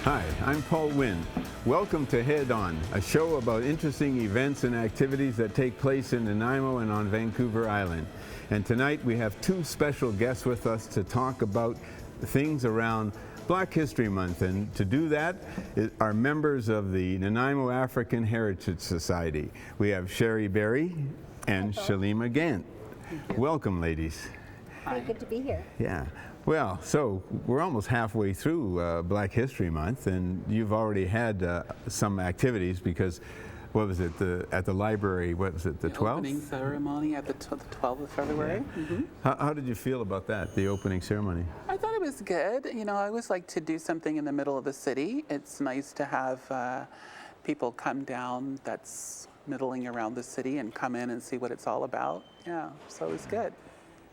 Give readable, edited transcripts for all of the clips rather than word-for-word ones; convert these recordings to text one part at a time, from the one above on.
Hi, I'm Paul Winn. Welcome to Head On, a show about interesting events and activities that take place in Nanaimo and on Vancouver Island. And tonight we have two special guests with us to talk about things around Black History Month. And to do that are members of the Nanaimo African Heritage Society. We have Sheri Berry and Shalema Gantt. Welcome, ladies. Very good to be here. Yeah. Well, so we're almost halfway through Black History Month, and you've already had some activities because, what was it, at the library, what was it, the 12th? Opening ceremony at the 12th of February. Yeah. Mm-hmm. How did you feel about that, the opening ceremony? I thought it was good. You know, I always like to do something in the middle of the city. It's nice to have people come down that's middling around the city and come in and see what it's all about. Yeah, so it was good.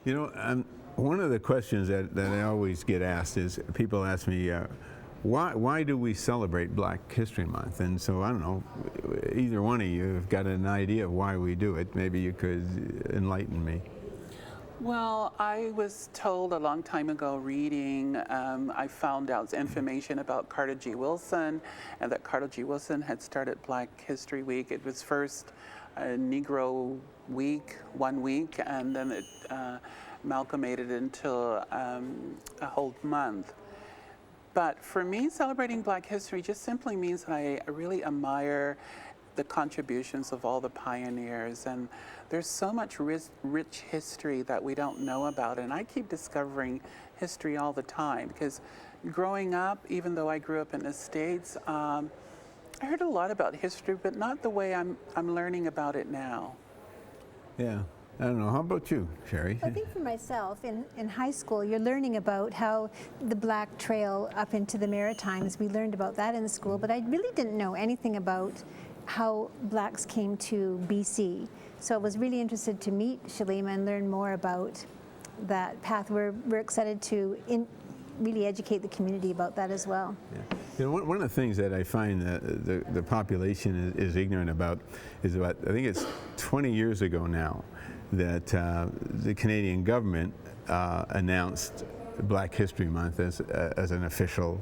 You know, one of the questions that I always get asked is, people ask me, why do we celebrate Black History Month? And so, I don't know, either one of you have got an idea of why we do it. Maybe you could enlighten me. Well, I was told a long time ago reading, I found out information about Carter G. Wilson, and that Carter G. Wilson had started Black History Week. It was first a Negro week, 1 week, and then it amalgamated into a whole month. But for me, celebrating Black history just simply means that I really admire the contributions of all the pioneers, and there's so much rich history that we don't know about, and I keep discovering history all the time because growing up, even though I grew up in the States, I heard a lot about history, but not the way I'm learning about it now. Yeah. I don't know. How about you, Sheri? I think for myself, in high school, you're learning about how the Black Trail up into the Maritimes, we learned about that in school, but I really didn't know anything about how Blacks came to BC. So I was really interested to meet Shalema and learn more about that path. We're excited to really educate the community about that as well. Yeah. You know, one of the things that I find that the population is ignorant about is about, I think it's 20 years ago now, that the Canadian government announced Black History Month as an official,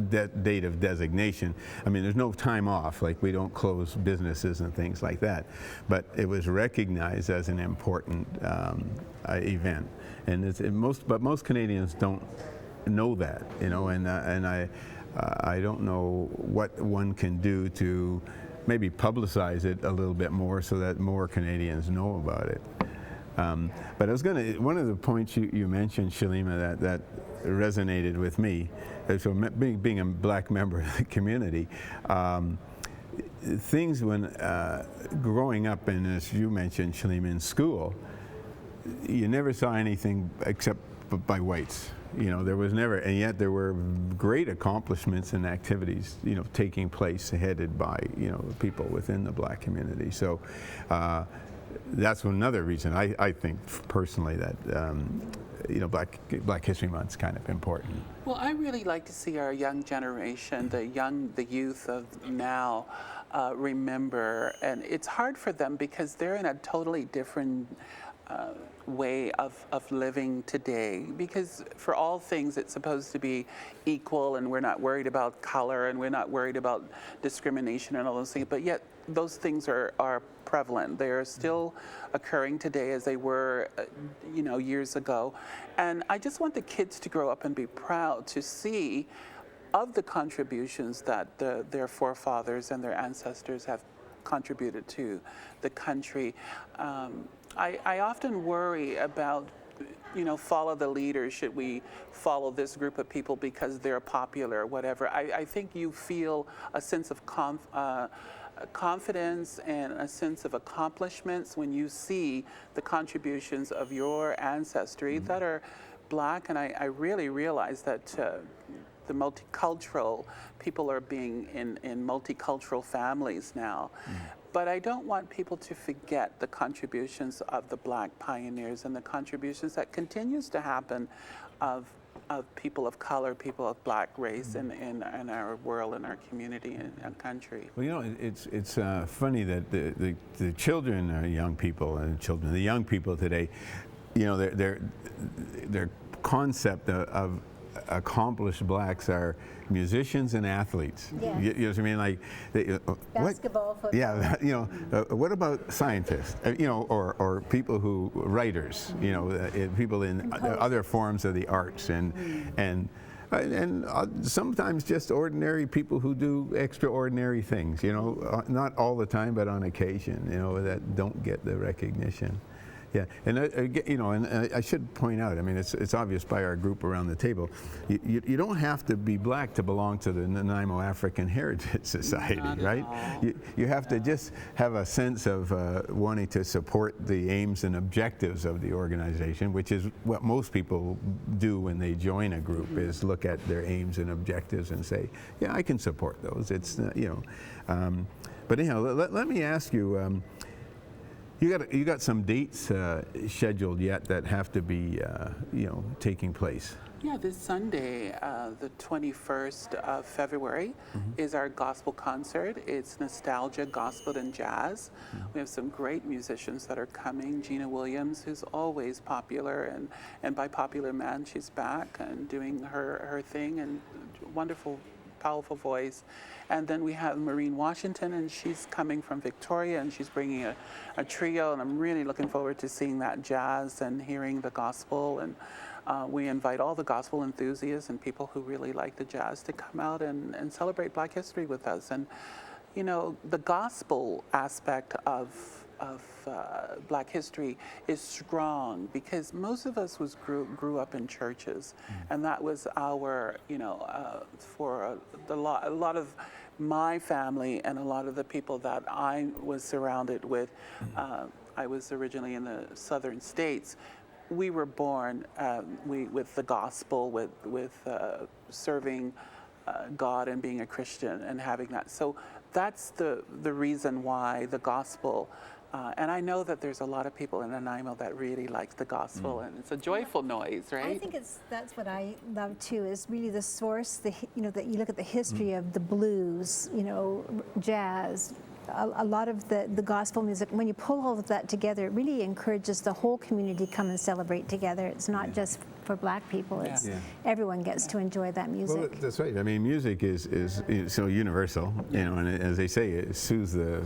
date of designation. I mean, there's no time off, like we don't close businesses and things like that, but it was recognized as an important event, and most Canadians don't know that, and I don't know what one can do to maybe publicize it a little bit more so that more Canadians know about it. But I was one of the points you mentioned, Shalema, that resonated with me, so being a Black member of the community, things when growing up, and as you mentioned, Shalema, in school, you never saw anything except by whites. There was never, and yet there were great accomplishments and activities, taking place headed by, people within the Black community. So that's another reason I think personally that, Black History Month is kind of important. Well, I really like to see our young generation, the youth of now, remember, and it's hard for them because they're in a totally different way of living today, because for all things it's supposed to be equal, and we're not worried about color, and we're not worried about discrimination and all those things, but yet those things are prevalent. They are still occurring today as they were years ago, and I just want the kids to grow up and be proud to see of the contributions that their forefathers and their ancestors have contributed to the country. I often worry about, follow the leader. Should we follow this group of people because they're popular or whatever? I think you feel a sense of confidence and a sense of accomplishments when you see the contributions of your ancestry that are Black, and I really realize that the multicultural people are being in multicultural families now. But I don't want people to forget the contributions of the Black pioneers and the contributions that continues to happen of people of color, people of black race in our world, in our community, in our country. Well, you know, it's funny that the children, young people, the young people today, you know, their concept of accomplished blacks are musicians and athletes. Yeah. You know what I mean? Like Basketball, football. Yeah, you know, what about scientists? You know, or people who writers. You know, people in other forms of the arts, and sometimes just ordinary people who do extraordinary things. You know, not all the time, but on occasion. You know, that don't get the recognition. Yeah, and you know, and I should point out, I mean, it's obvious by our group around the table, you don't have to be black to belong to the Nanaimo African Heritage Society, right? You have to just have a sense of wanting to support the aims and objectives of the organization, which is what most people do when they join a group, is look at their aims and objectives and say, yeah, I can support those. It's, you know, but anyhow, let me ask you, you got some dates scheduled yet that have to be, you know, taking place. Yeah, this Sunday, the 21st of February, is our gospel concert. It's nostalgia, gospel, and jazz. We have some great musicians that are coming. Gina Williams, who's always popular, and by popular man, she's back and doing her thing, and wonderful, powerful voice. And then we have Maureen Washington, and she's coming from Victoria, and she's bringing a trio, and I'm really looking forward to seeing that jazz and hearing the gospel. And we invite all the gospel enthusiasts and people who really like the jazz to come out and celebrate Black history with us. And, you know, the gospel aspect of Black history is strong because most of us grew up in churches, and that was our, you know, for a lot of my family and a lot of the people that I was surrounded with. I was originally in the southern states. We were born with the gospel, with serving God and being a Christian and having that. So that's the reason why the gospel. And I know that there's a lot of people in Nanaimo that really like the gospel, and it's a joyful noise, right? I think that's what I love too, is really the source, you know, that you look at the history of the blues, you know, jazz, a lot of the gospel music. When you pull all of that together, it really encourages the whole community to come and celebrate together. It's not just for Black people, it's everyone gets to enjoy that music. Well, that's right. I mean, music is so universal, you know, and as they say, it soothes the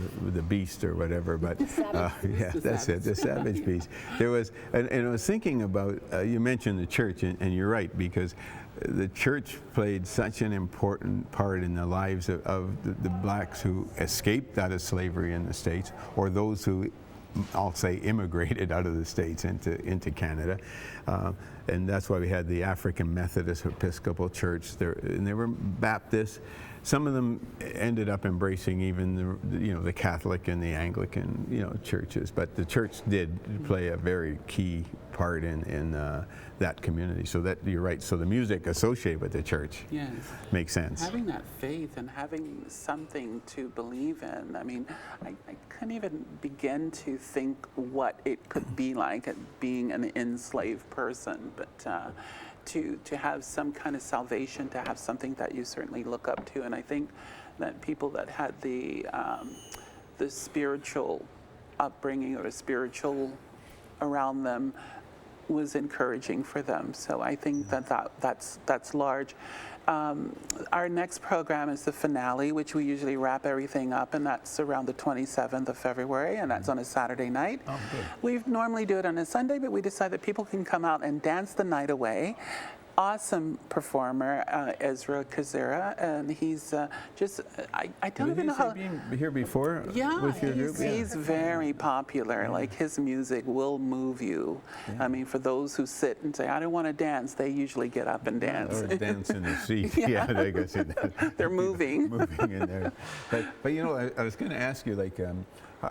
beast or whatever, but yeah, that's it, the savage beast. There was, and I was thinking about, you mentioned the church, and you're right, because the church played such an important part in the lives of the Blacks who escaped out of slavery in the States, or those who, I'll say, immigrated out of the States into Canada. And that's why we had the African Methodist Episcopal Church, and they were Baptists. Some of them ended up embracing even the Catholic and the Anglican, you know, churches. But the church did play a very key part in that community. So that, you're right. So the music associated with the church makes sense. Having that faith and having something to believe in. I mean, I couldn't even begin to think what it could be like being an enslaved person, but to have some kind of salvation, to have something that you certainly look up to. And I think that people that had the spiritual upbringing or the spiritual around them was encouraging for them. So I think that's large. Our next program is the finale, which we usually wrap everything up, and that's around the 27th of February, and that's on a Saturday night. Oh, good. We normally do it on a Sunday, but we decided that people can come out and dance the night away. Awesome performer, Ezra Kazera, and he's just, I don't even know how. Been here before with your group? He's very popular. Like, his music will move you. I mean, for those who sit and say, I don't want to dance, they usually get up and dance. Or dance in the seat. They go sit down. They're moving. Moving in there. But you know, I was going to ask you, like,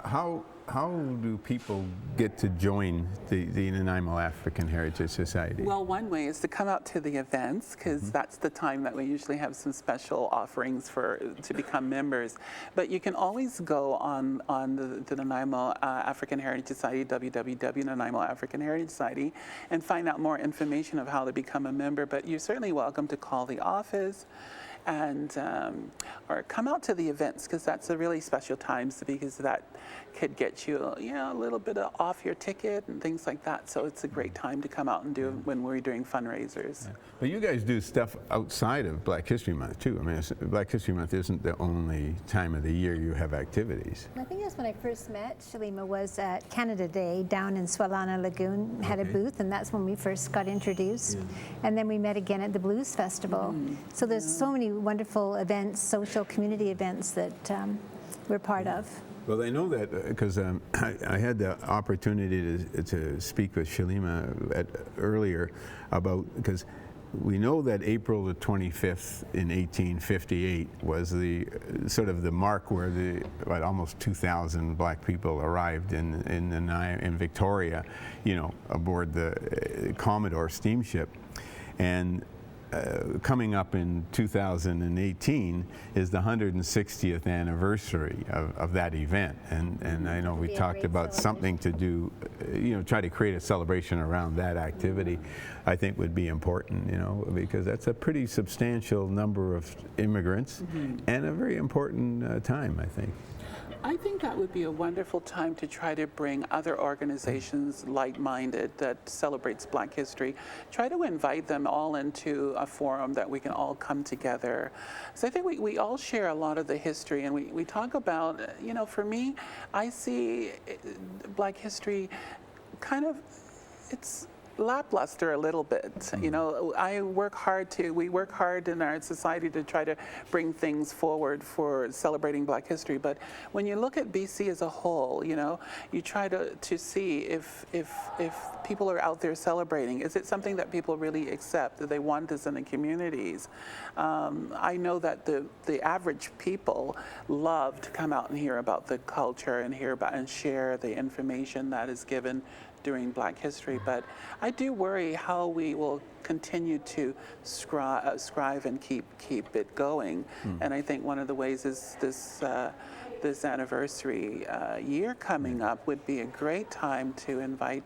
how how do people get to join the Nanaimo African Heritage Society? Well, one way is to come out to the events, because that's the time that we usually have some special offerings to become members. But you can always go on the Nanaimo African Heritage Society, www.Nanaimo African Heritage Society, and find out more information of how to become a member. But you're certainly welcome to call the office and or come out to the events, because that's a really special times, because that could get you a little bit off your ticket and things like that. So it's a great time to come out and do when we're doing fundraisers. Yeah. But you guys do stuff outside of Black History Month too. I mean, Black History Month isn't the only time of the year you have activities. I think that's when I first met Shalema, was at Canada Day down in Swalana Lagoon, had a booth, and that's when we first got introduced. And then we met again at the Blues Festival. So there's so many wonderful events, social community events that we're part of. Well, I know that because I had the opportunity to speak with Shalema earlier about, because we know that April the 25th in 1858 was the sort of the mark where almost 2,000 black people arrived in Victoria, aboard the Commodore steamship. And coming up in 2018 is the 160th anniversary of that event, and I know we talked about something to do, try to create a celebration around that activity. I think would be important, because that's a pretty substantial number of immigrants and a very important time, I think. I think that would be a wonderful time to try to bring other organizations like-minded that celebrates Black history, try to invite them all into a forum that we can all come together. So I think we all share a lot of the history, and we talk about, for me, I see Black history kind of, it's lackluster a little bit. We work hard in our society to try to bring things forward for celebrating Black history. But when you look at BC as a whole, you try to see if people are out there celebrating. Is it something that people really accept, that they want this in the communities? I know that the average people love to come out and hear about the culture and hear about and share the information that is given during Black history, but I do worry how we will continue to strive and keep it going. And I think one of the ways is this anniversary year coming up would be a great time to invite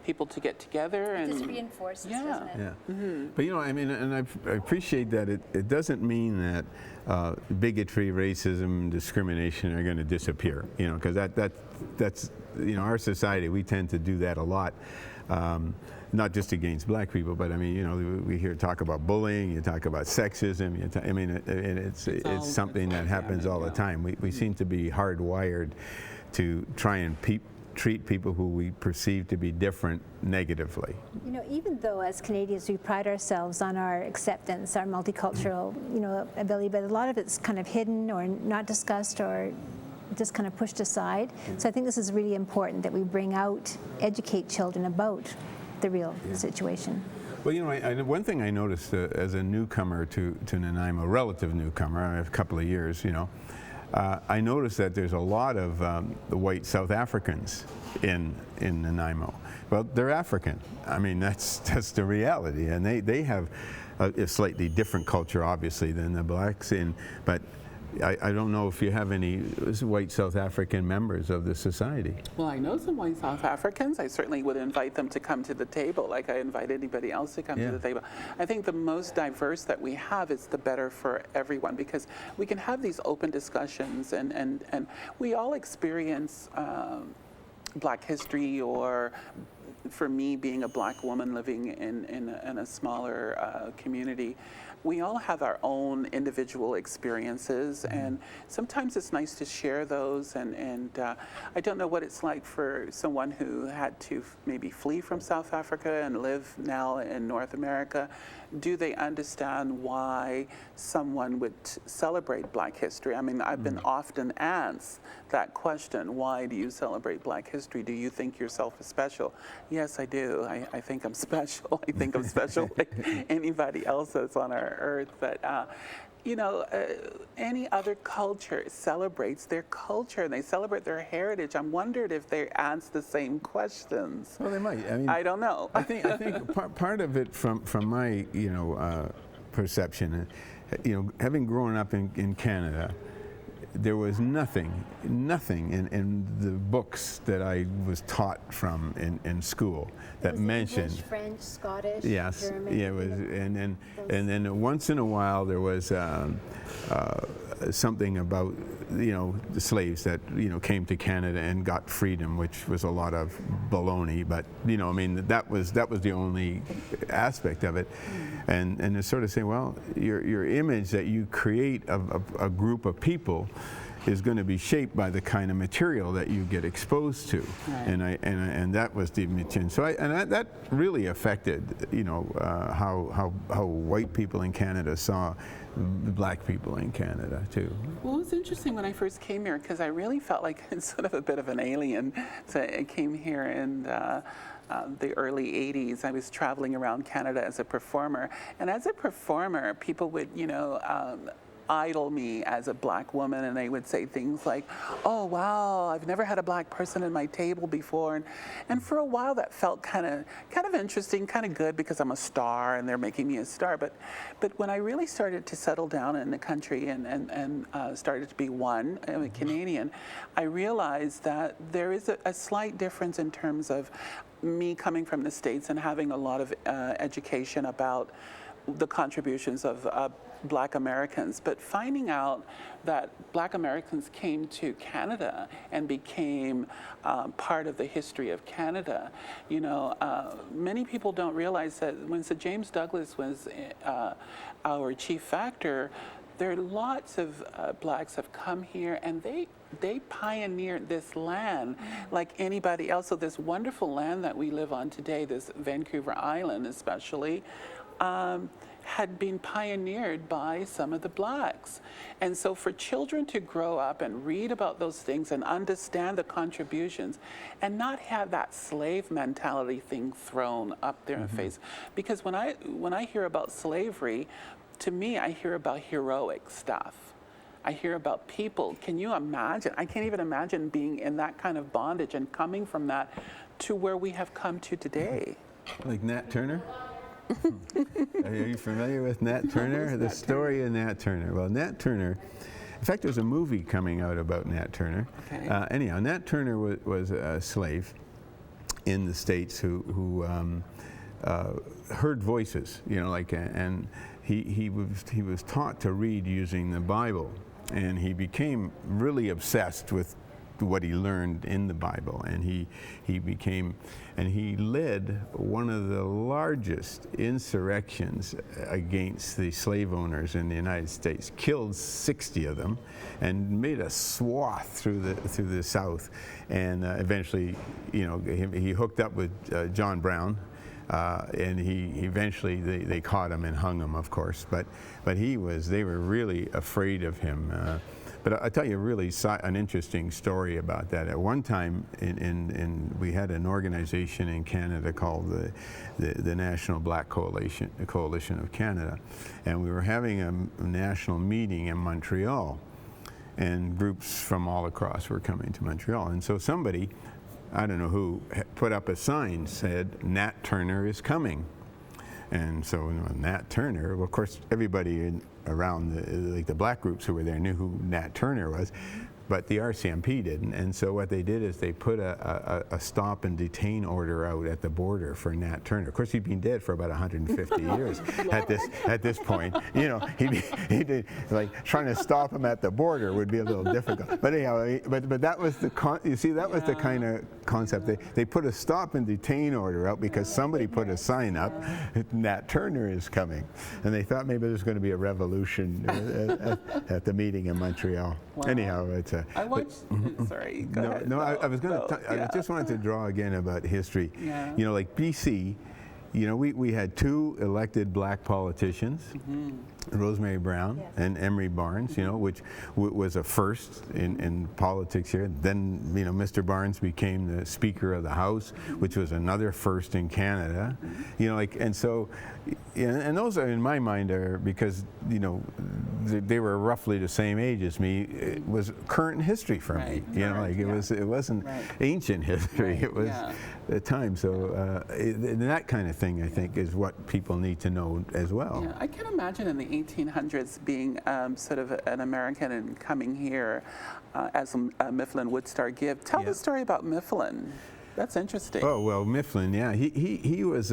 people to get together and just reinforces, doesn't it? Yeah. But and I appreciate that it doesn't mean that bigotry, racism, discrimination are going to disappear. Because that's our society, we tend to do that a lot. Not just against black people, but we hear talk about bullying, you talk about sexism, it's something that happens all the time. We seem to be hardwired to try and treat people who we perceive to be different negatively. Even though as Canadians we pride ourselves on our acceptance, our multicultural, ability, but a lot of it's kind of hidden or not discussed or just kind of pushed aside. So I think this is really important that we educate children about the real situation. Well, one thing I noticed as a newcomer to Nanaimo, a relative newcomer, a couple of years, I noticed that there's a lot of the white South Africans in Nanaimo. Well, they're African. That's the reality, and they have a slightly different culture, obviously, than the blacks. But I don't know if you have any white South African members of the society. Well, I know some white South Africans. I certainly would invite them to come to the table like I invite anybody else to come to the table. I think the most diverse that we have is the better for everyone, because we can have these open discussions and we all experience Black history, or for me, being a black woman living in a smaller community, we all have our own individual experiences, and sometimes it's nice to share those. And I don't know what it's like for someone who had to maybe flee from South Africa and live now in North America. Do they understand why someone would celebrate Black history? I've been often asked that question: why do you celebrate Black history? Do you think yourself is special? Yes, I do. I think I'm special. I think I'm special like anybody else that's on our earth. But any other culture celebrates their culture and they celebrate their heritage. I'm wondered if they ask the same questions. Well, they might. I mean, I don't know. I think part of it from my perception, having grown up in Canada, there was nothing in the books that I was taught from in school that mentioned English, French, Scottish, yes, German. yeah, it was, and then once in a while there was something about the slaves that came to Canada and got freedom, which was a lot of baloney. But I mean that was the only aspect of it, and to sort of say, well, your image that you create of a group of people is going to be shaped by the kind of material that you get exposed to, right. and that was the image, and so that really affected how white people in Canada saw black people in Canada too. Well, it was interesting when I first came here because I really felt like sort of a bit of an alien. So I came here in the early 80s. I was traveling around Canada as a performer, and as a performer, people would idol me as a black woman, and they would say things like, "Oh wow, I've never had a black person at my table before," and for a while that felt kind of interesting, kind of good because I'm a star and they're making me a star. But when I really started to settle down in the country and started to be I'm a Canadian, I realized that there is a slight difference in terms of me coming from the States and having a lot of education about the contributions of Black Americans, but finding out that Black Americans came to Canada and became part of the history of Canada. Many people don't realize that when Sir James Douglas was our chief factor, there are lots of blacks have come here and they pioneered this land like anybody else. So this wonderful land that we live on today, this Vancouver Island especially, had been pioneered by some of the blacks. And so for children to grow up and read about those things and understand the contributions and not have that slave mentality thing thrown up their face. Because when I hear about slavery, to me, I hear about heroic stuff. I hear about people. Can you imagine? I can't even imagine being in that kind of bondage and coming from that to where we have come to today. Like Nat Turner? Are you familiar with Nat Turner? The story of Nat Turner. Well, Nat Turner, in fact, there's a movie coming out about Nat Turner. Okay. Anyhow, Nat Turner was a slave in the States who heard voices, and he was taught to read using the Bible, and he became really obsessed with what he learned in the Bible, and he led one of the largest insurrections against the slave owners in the United States, killed 60 of them, and made a swath through the South, and eventually, he hooked up with John Brown. And he eventually they caught him and hung him, of course. But they were really afraid of him. But I'll tell you really an interesting story about that. At one time, we had an organization in Canada called the National Black Coalition of Canada, and we were having a national meeting in Montreal, and groups from all across were coming to Montreal, and so somebody, I don't know who, put up a sign said, "Nat Turner is coming." And so Nat Turner, well, of course, everybody around the black groups who were there knew who Nat Turner was, but the RCMP didn't. And so what they did is they put a stop and detain order out at the border for Nat Turner. Of course, he'd been dead for about 150 years at this point. He did, like, trying to stop him at the border would be a little difficult. But anyhow, but that was the was the kind of concept. They put a stop and detain order out because somebody put a sign up, "Nat Turner is coming," and they thought maybe there's going to be a revolution at the meeting in Montreal. Wow. Anyhow, I watched. Sorry, go ahead. I was going to. I just wanted to draw again about history. Yeah. Like BC. We had 2 elected black politicians, Rosemary Brown Yes. and Emery Barnes, you know, which was a first in politics here. Then, you know, Mr. Barnes became the Speaker of the House, which was another first in Canada. You know, like, and so, and those are in my mind are because, you know, they were roughly the same age as me. It was current history for me. You know, like it wasn't ancient history. It was the time. So that kind of thing, I think, is what people need to know as well. Yeah, I can imagine in the 1800s being sort of an American and coming here as Mifflin would start give. Tell the story about Mifflin. That's interesting. Oh well, Mifflin, yeah, he was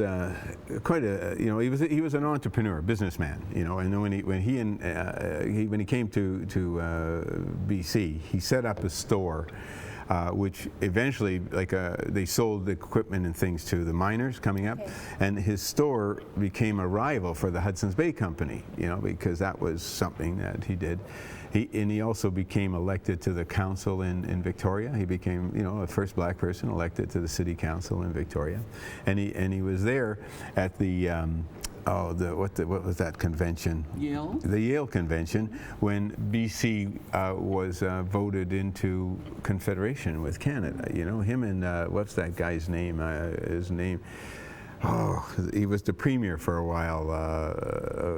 quite a, you know, he was an entrepreneur, businessman, you know, and then when he came to BC, he set up a store. Which eventually, they sold the equipment and things to the miners coming up, and his store became a rival for the Hudson's Bay Company, you know, because that was something that he did. He also became elected to the council in Victoria. He became, you know, the first black person elected to the city council in Victoria, and he was there at the. What was that convention? Yale? The Yale Convention, when BC was voted into Confederation with Canada. You know, him and what's that guy's name? His name. Oh, he was the premier for a while.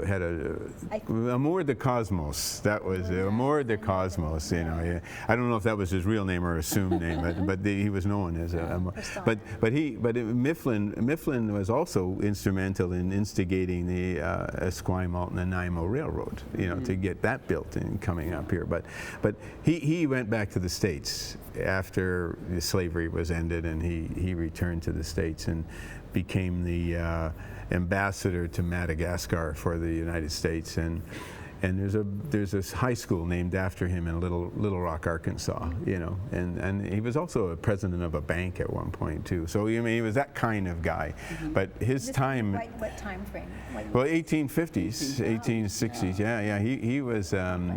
Had Amour de Cosmos. That was Amour de Cosmos. You know, yeah. I don't know if that was his real name or assumed name, but he was known as Mifflin was also instrumental in instigating the Esquimalt and Nanaimo Railroad. You know, to get that built and coming up here. But he went back to the States after the slavery was ended, and he returned to the States and became the ambassador to Madagascar for the United States, and there's this high school named after him in Little Rock, Arkansas, you know, and he was also a president of a bank at one point too. So I mean, he was that kind of guy, but his time. What time frame? Well, 1850s, 1860s. Yeah. He was a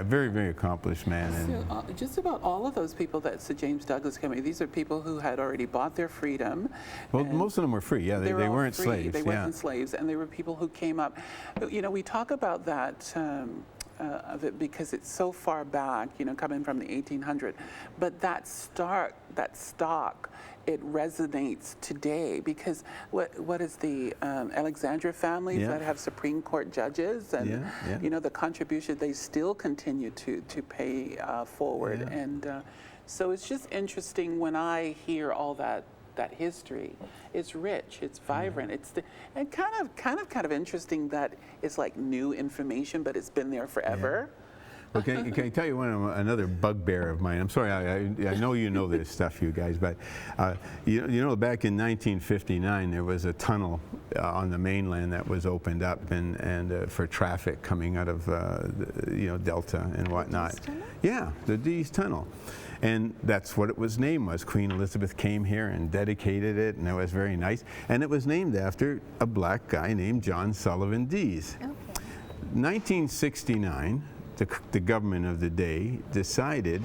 very, very accomplished man. And so, just about all of those people that Sir James Douglas came in, these are people who had already bought their freedom. Well, most of them were free. Yeah, they weren't free. slaves. They weren't slaves, and they were people who came up. You know, we talk about that. Of it because it's so far back, you know, coming from the 1800s, but that stock, it resonates today because what is the Alexandria families that have Supreme Court judges, and you know, the contribution they still continue to pay forward, and so it's just interesting when I hear all that history. It's rich, it's vibrant, and kind of interesting that it's like new information, but it's been there forever. Well, can I tell you another bugbear of mine? I'm sorry, I know you know this stuff, you guys, but you know, back in 1959, there was a tunnel on the mainland that was opened up and for traffic coming out of you know, Delta and whatnot. Yeah, the Dease Tunnel. And that's what it was named was. Queen Elizabeth came here and dedicated it, and it was very nice. And it was named after a black guy named John Sullivan Dease. Okay. 1969, the government of the day decided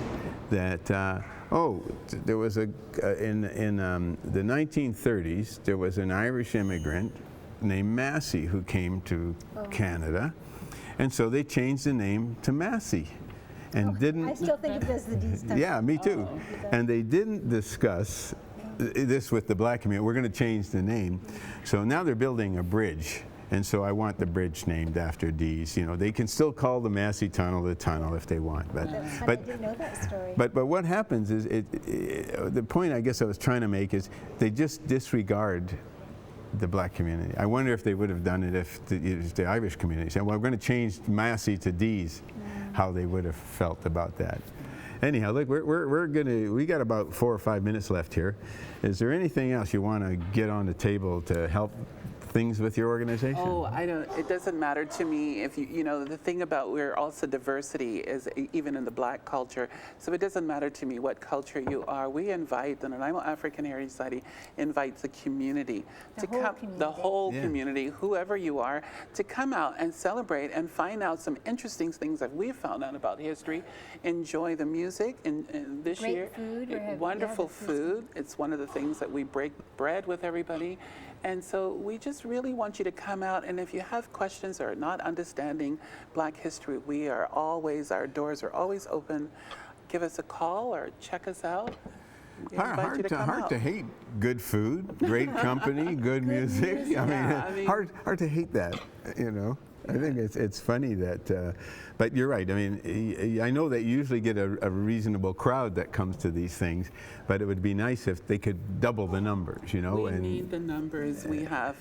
that, there was in the 1930s, there was an Irish immigrant named Massey who came to Canada. And so they changed the name to Massey. And didn't. I still think of it as the Dease Tunnel. Yeah, me too. And they didn't discuss this with the black community. We're going to change the name. So now they're building a bridge. And so I want the bridge named after Dease. You know, they can still call the Massey Tunnel the tunnel if they want. But I didn't know that story. But what happens is, the point I guess I was trying to make is they just disregard the black community. I wonder if they would have done it if the Irish community said, well, we're going to change Massey to Dease. How they would have felt about that. Anyhow, look, we got about 4 or 5 minutes left here. Is there anything else you want to get on the table to help things with your organization? Oh, I don't. It doesn't matter to me if you know, the thing about we're also diversity is even in the black culture. So it doesn't matter to me what culture you are. We invite the Nanaimo African Heritage Society invites the community to come, the whole community, whoever you are, to come out and celebrate and find out some interesting things that we've found out about history. Enjoy the music and this Great year, food, wonderful food. It's one of the things that we break bread with everybody. And so we just just really want you to come out, and if you have questions or not understanding Black history, our doors are always open. Give us a call or check us out. We invite you to come Hard out. to hate good food, great company, good music. I mean, hard to hate that, you know. I think it's funny that, but you're right. I mean, I know that you usually get a reasonable crowd that comes to these things, but it would be nice if they could double the numbers, you know. We need the numbers. We have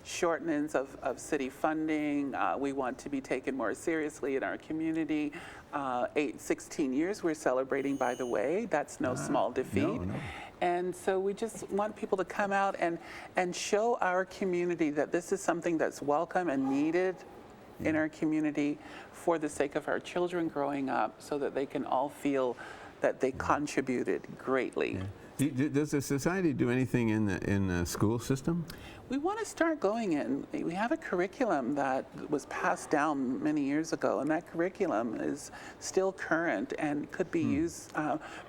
shortenings of city funding. We want to be taken more seriously in our community. 16 years we're celebrating, by the way. That's no small defeat. No. And so we just want people to come out and show our community that this is something that's welcome and needed in our community for the sake of our children growing up, so that they can all feel that they contributed greatly. Yeah. Does the society do anything in the school system? We want to start going in. We have a curriculum that was passed down many years ago, and that curriculum is still current and could be used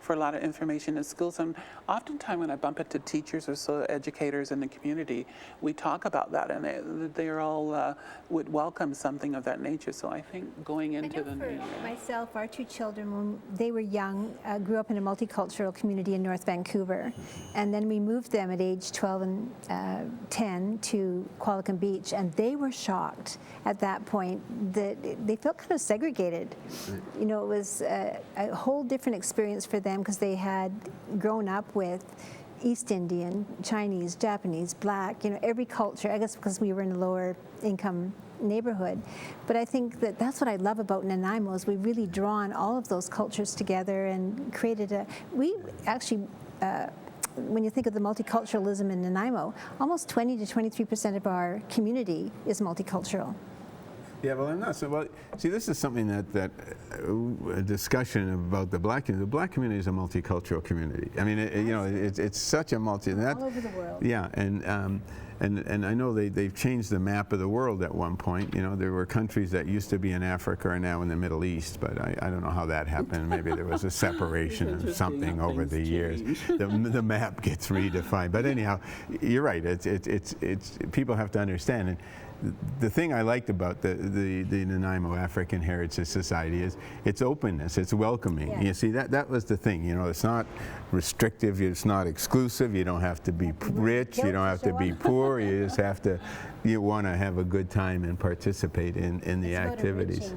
for a lot of information in schools. And oftentimes when I bump into teachers or so educators in the community, we talk about that, and they're all would welcome something of that nature. So I think going into the new year. Myself, our two children, when they were young, grew up in a multicultural community in North Vancouver, and then we moved them at age 12 and 10 to Qualicum Beach, and they were shocked at that point that they felt kind of segregated. You know, it was a whole different experience for them because they had grown up with East Indian, Chinese, Japanese, Black, you know, every culture, I guess because we were in a lower income neighborhood. But I think that that's what I love about Nanaimo is we've really drawn all of those cultures together and created we actually, when you think of the multiculturalism in Nanaimo, almost 20 to 23% of our community is multicultural. Yeah, well, I'm not so well. See, this is something that a discussion about the Black community. The Black community is a multicultural community. I mean, you know, it's such a multi. All over the world. Yeah, and I know they've changed the map of the world at one point. You know, there were countries that used to be in Africa are now in the Middle East, but I don't know how that happened. Maybe there was a separation of something over the years. The map gets redefined. But anyhow, you're right. It's people have to understand it. The thing I liked about the Nanaimo African Heritage Society is its openness, it's welcoming. Yeah. You see, that was the thing, you know, it's not restrictive, it's not exclusive, you don't have to be rich, you don't have to be poor, you just have to, you want to have a good time and participate in the activities.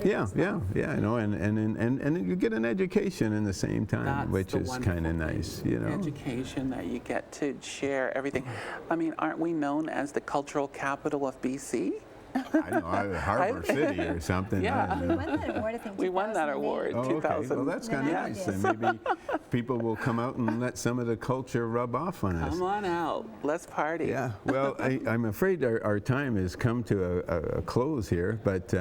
Yeah, you know, and you get an education in the same time, which is kind of nice, you know. Education that you get to share everything. I mean, aren't we known as the cultural capital of BC? I know, Harbor City or something. Yeah. We won that award, I think. We won that award in 2000. Okay. Well, that's kind of nice. And maybe people will come out and let some of the culture rub off on us. Come on out. Let's party. Yeah. Well, I'm afraid our time has come to a close here, but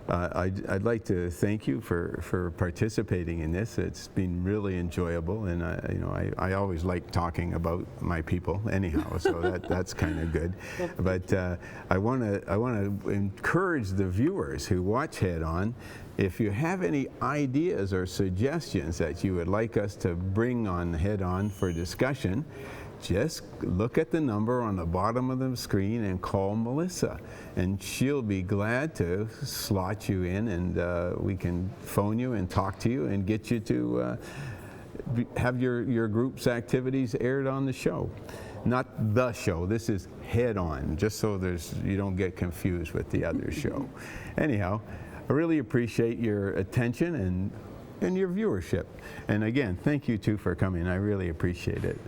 I'd like to thank you for participating in this. It's been really enjoyable, and you know, I always like talking about my people anyhow, so that's kind of good. But I want to encourage the viewers who watch Head On. If you have any ideas or suggestions that you would like us to bring on Head On for discussion, just look at the number on the bottom of the screen and call Melissa, and she'll be glad to slot you in, and we can phone you and talk to you and get you to have your group's activities aired on the show. Not the show, this is Head On, just so you don't get confused with the other show. Anyhow, I really appreciate your attention and your viewership. And again, thank you too for coming. I really appreciate it.